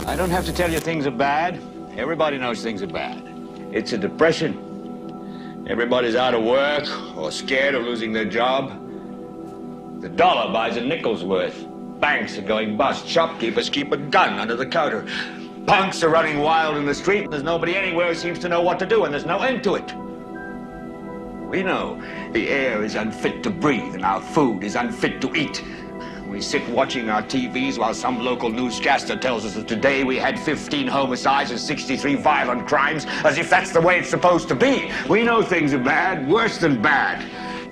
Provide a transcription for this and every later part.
I don't have to tell you things are bad. Everybody knows things are bad. It's a depression. Everybody's out of work or scared of losing their job. The dollar buys a nickel's worth. Banks are going bust. Shopkeepers keep a gun under the counter. Punks are running wild in the street. There's nobody anywhere who seems to know what to do, and there's no end to it. We know the air is unfit to breathe and our food is unfit to eat. We sit watching our TVs while some local newscaster tells us that today we had 15 homicides and 63 violent crimes, as if that's the way it's supposed to be. We know things are bad, worse than bad.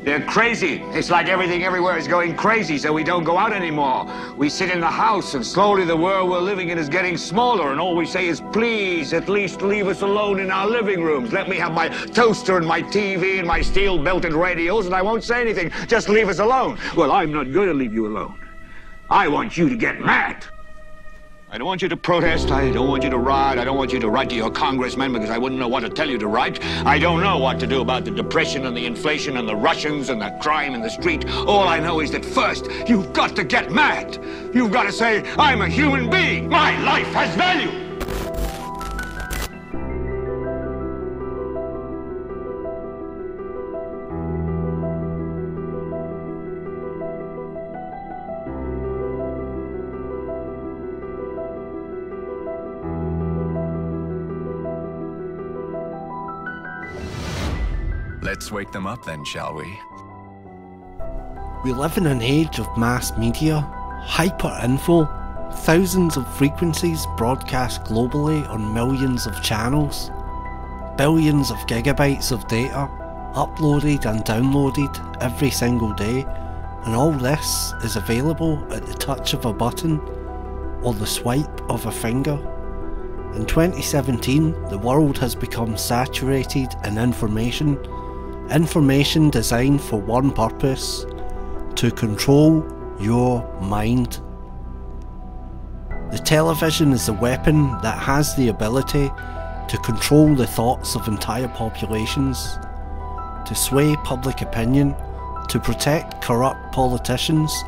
They're crazy. It's like everything everywhere is going crazy, so we don't go out anymore. We sit in the house, and slowly the world we're living in is getting smaller, and all we say is, please, at least leave us alone in our living rooms. Let me have my toaster and my TV and my steel-belted radios, and I won't say anything. Just leave us alone. Well, I'm not going to leave you alone. I want you to get mad. I don't want you to protest. I don't want you to riot. I don't want you to write to your congressman because I wouldn't know what to tell you to write. I don't know what to do about the depression and the inflation and the Russians and the crime in the street. All I know is that first, you've got to get mad. You've got to say, I'm a human being. My life has value. Let's wake them up then, shall we? We live in an age of mass media, hyper-info, thousands of frequencies broadcast globally on millions of channels, billions of gigabytes of data uploaded and downloaded every single day, and all this is available at the touch of a button or the swipe of a finger. In 2017, the world has become saturated in information designed for one purpose: to control your mind. The television is a weapon that has the ability to control the thoughts of entire populations, to sway public opinion, to protect corrupt politicians,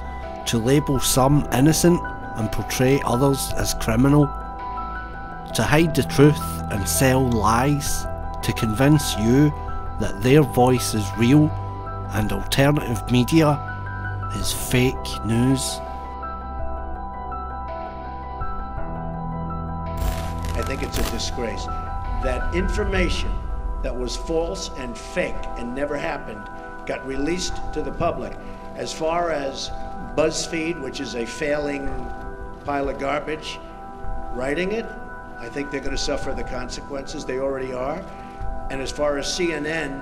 to label some innocent and portray others as criminal, to hide the truth and sell lies, to convince you that their voice is real and alternative media is fake news. I think it's a disgrace that information that was false and fake and never happened got released to the public. As far as BuzzFeed, which is a failing pile of garbage, writing it, I think they're going to suffer the consequences. They already are. And as far as CNN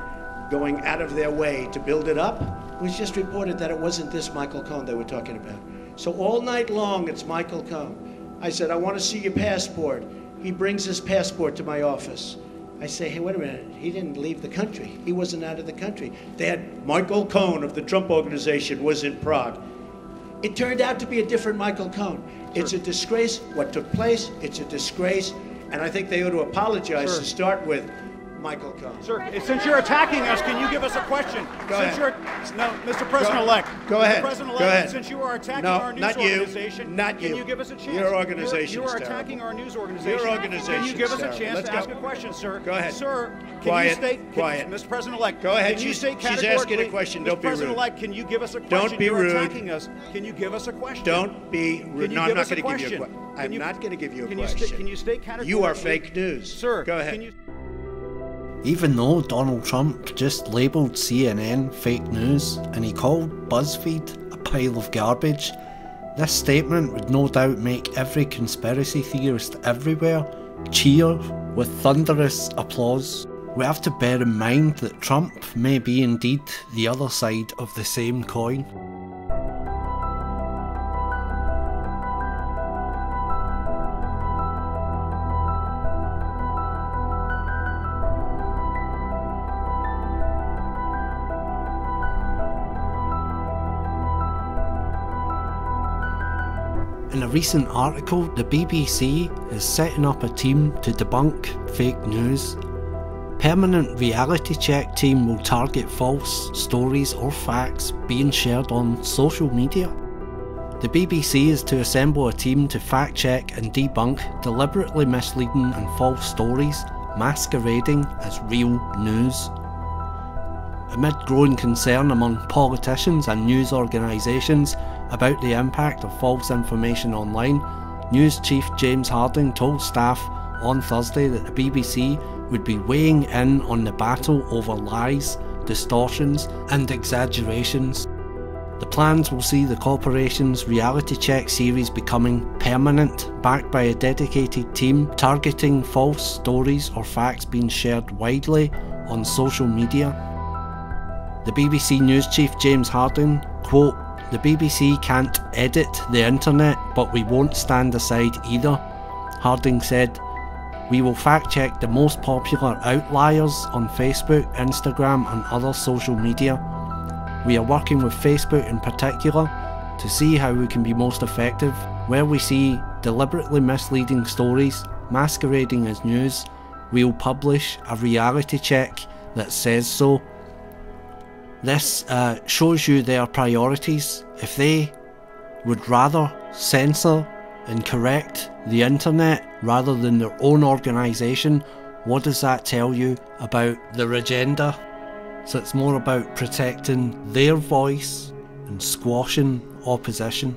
going out of their way to build it up, it was just reported that it wasn't this Michael Cohen they were talking about. So all night long, it's Michael Cohen. I said, I want to see your passport. He brings his passport to my office. I say, hey, wait a minute. He didn't leave the country. He wasn't out of the country. They had Michael Cohen of the Trump Organization was in Prague. It turned out to be a different Michael Cohen. It's a disgrace what took place. It's a disgrace. And I think they ought to apologize to start with Michael Cohen. Sir, since you're attacking us, can you give us a question? Go ahead. No, Mr. President-elect. Go ahead. Mr. President-elect, Go ahead. since you are attacking No, our news not you. organization, Not you. can you give us a chance? Your organization You are is attacking terrible. our news organization. Your organization Can you give is us a terrible. chance Let's to go. ask a question, sir? Go ahead. Sir, can Quiet. you state, Quiet. Mr. President-elect, Go ahead. can you state She's asking a categorically, question. Mr. Don't be rude. President-elect, can you give us a question? Don't be You're rude. attacking us. Can you give us a question? Don't be rude. Can you No, I'm give not us a going to give you a question? question. I'm not going to give you a Can question. you state categorically? You are fake news. Sir, go ahead. Can you... Even though Donald Trump just labelled CNN fake news and he called BuzzFeed a pile of garbage, this statement would no doubt make every conspiracy theorist everywhere cheer with thunderous applause. We have to bear in mind that Trump may be indeed the other side of the same coin. In a recent article, the BBC is setting up a team to debunk fake news. Permanent reality check team will target false stories or facts being shared on social media. The BBC is to assemble a team to fact-check and debunk deliberately misleading and false stories masquerading as real news. Amid growing concern among politicians and news organisations about the impact of false information online, News Chief James Harding told staff on Thursday that the BBC would be weighing in on the battle over lies, distortions and exaggerations. The plans will see the corporation's reality check series becoming permanent, backed by a dedicated team targeting false stories or facts being shared widely on social media. The BBC News Chief James Harding, quote, "The BBC can't edit the internet, but we won't stand aside either." Harding said, "We will fact check the most popular outliers on Facebook, Instagram and other social media. We are working with Facebook in particular to see how we can be most effective. Where we see deliberately misleading stories masquerading as news, we will publish a reality check that says so." This shows you their priorities. If they would rather censor and correct the internet rather than their own organisation, what does that tell you about their agenda? So it's more about protecting their voice and squashing opposition.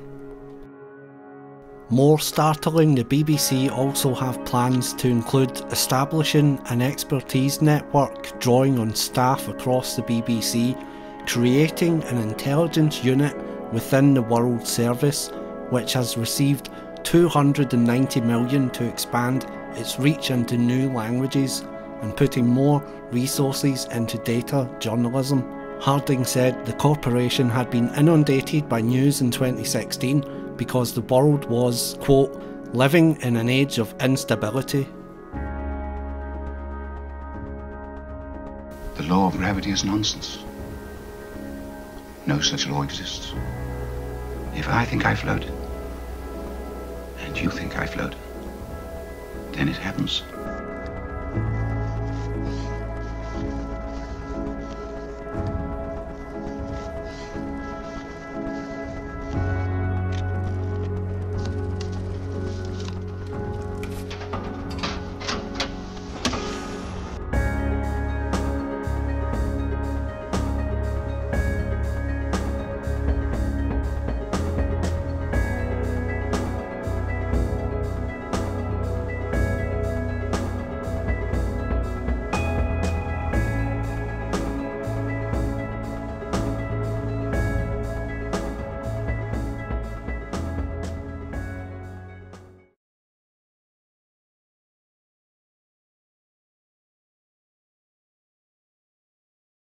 More startling, the BBC also have plans to include establishing an expertise network drawing on staff across the BBC, creating an intelligence unit within the World Service, which has received $290 million to expand its reach into new languages and putting more resources into data journalism. Harding said the corporation had been inundated by news in 2016 because the world was, quote, "living in an age of instability." The law of gravity is nonsense. No such law exists. If I think I float, and you think I float, then it happens.